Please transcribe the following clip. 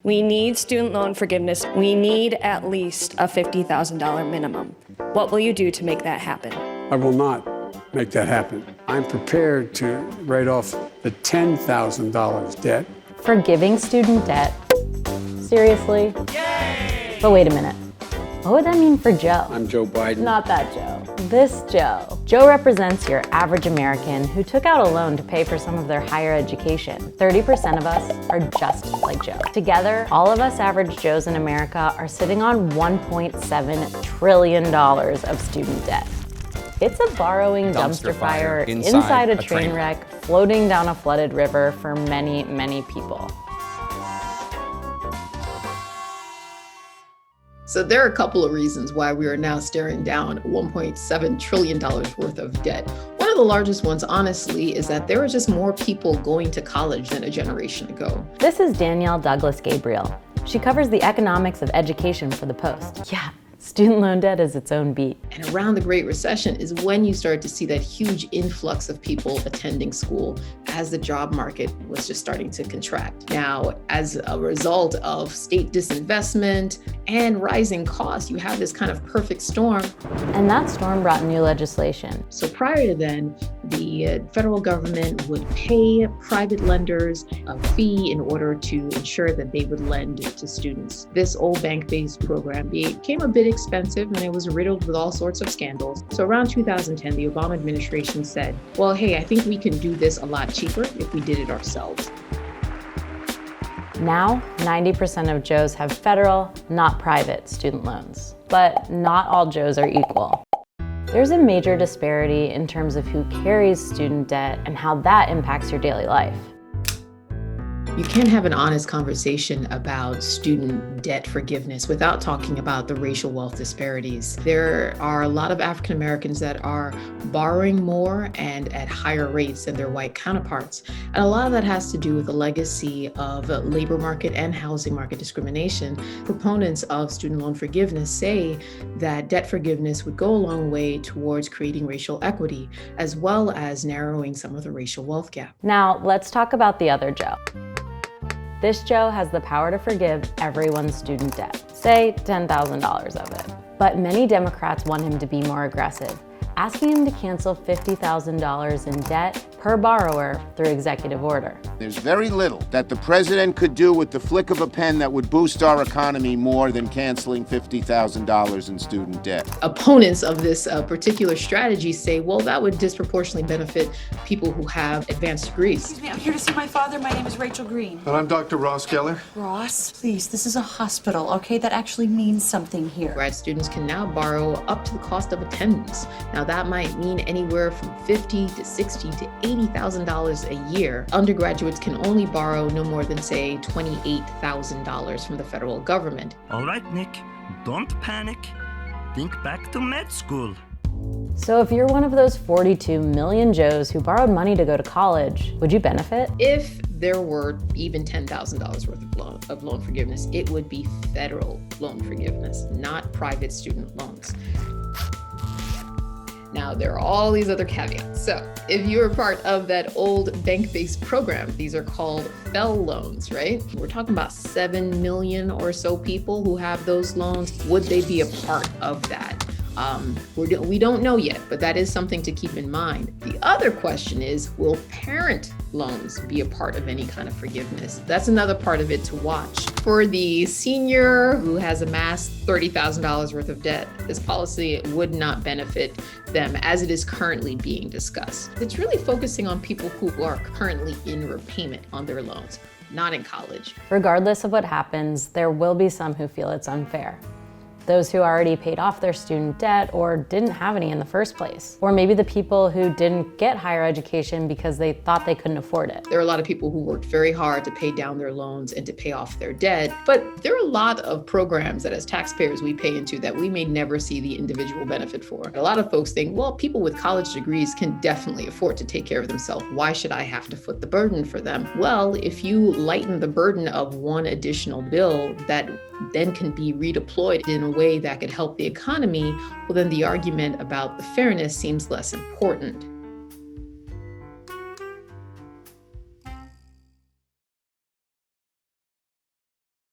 We need student loan forgiveness. We need at least a $50,000 minimum. What will you do to make that happen? I will not make that happen. I'm prepared to write off the $10,000 debt. Forgiving student debt? Seriously? Yay! But wait a minute. What would that mean for Joe? I'm Joe Biden. Not that Joe. This Joe. Joe represents your average American who took out a loan to pay for some of their higher education. 30% of us are just like Joe. Together, all of us average Joes in America are sitting on $1.7 trillion of student debt. It's a borrowing dumpster fire inside a train wreck floating down a flooded river for many, many people. So there are a couple of reasons why we are now staring down $1.7 trillion worth of debt. One of the largest ones, honestly, is that there are just more people going to college than a generation ago. This is Danielle Douglas Gabriel. She covers the economics of education for The Post. Yeah, student loan debt is its own beat. And around the Great Recession is when you start to see that huge influx of people attending school as the job market was just starting to contract. Now, as a result of state disinvestment and rising costs, you have this kind of perfect storm. And that storm brought new legislation. So prior to then, the federal government would pay private lenders a fee in order to ensure that they would lend to students. This old bank-based program became a bit expensive and it was riddled with all sorts of scandals. So around 2010, the Obama administration said, well, hey, I think we can do this a lot cheaper if we did it ourselves. Now, 90% of Joes have federal, not private, student loans. But not all Joes are equal. There's a major disparity in terms of who carries student debt and how that impacts your daily life. You can't have an honest conversation about student debt forgiveness without talking about the racial wealth disparities. There are a lot of African Americans that are borrowing more and at higher rates than their white counterparts. And a lot of that has to do with the legacy of labor market and housing market discrimination. Proponents of student loan forgiveness say that debt forgiveness would go a long way towards creating racial equity, as well as narrowing some of the racial wealth gap. Now, let's talk about the other Joe. This Joe has the power to forgive everyone's student debt, say $10,000 of it. But many Democrats want him to be more aggressive, asking him to cancel $50,000 in debt per borrower through executive order. There's very little that the president could do with the flick of a pen that would boost our economy more than canceling $50,000 in student debt. Opponents of this particular strategy say, well, that would disproportionately benefit people who have advanced degrees. Excuse me, I'm here to see my father. My name is Rachel Green. And I'm Dr. Ross Geller. Ross, please, this is a hospital, okay? That actually means something here. Grad students can now borrow up to the cost of attendance. Now, that might mean anywhere from $50,000 to $60,000 to $80,000 a year. Undergraduates can only borrow no more than, say, $28,000 from the federal government. All right, Nick, don't panic. Think back to med school. So if you're one of those 42 million Joes who borrowed money to go to college, would you benefit? If there were even $10,000 worth of loan forgiveness, it would be federal loan forgiveness, not private student loans. Now, there are all these other caveats. So if you're part of that old bank-based program, these are called FFEL loans, right? We're talking about 7 million or so people who have those loans. Would they be a part of that? We don't know yet, but that is something to keep in mind. The other question is, will parent loans be a part of any kind of forgiveness? That's another part of it to watch. For the senior who has amassed $30,000 worth of debt, this policy would not benefit them as it is currently being discussed. It's really focusing on people who are currently in repayment on their loans, not in college. Regardless of what happens, there will be some who feel it's unfair. Those who already paid off their student debt or didn't have any in the first place. Or maybe the people who didn't get higher education because they thought they couldn't afford it. There are a lot of people who worked very hard to pay down their loans and to pay off their debt, but there are a lot of programs that as taxpayers we pay into that we may never see the individual benefit for. A lot of folks think, well, people with college degrees can definitely afford to take care of themselves. Why should I have to foot the burden for them? Well, if you lighten the burden of one additional bill that then can be redeployed in a way that could help the economy, well, then the argument about the fairness seems less important.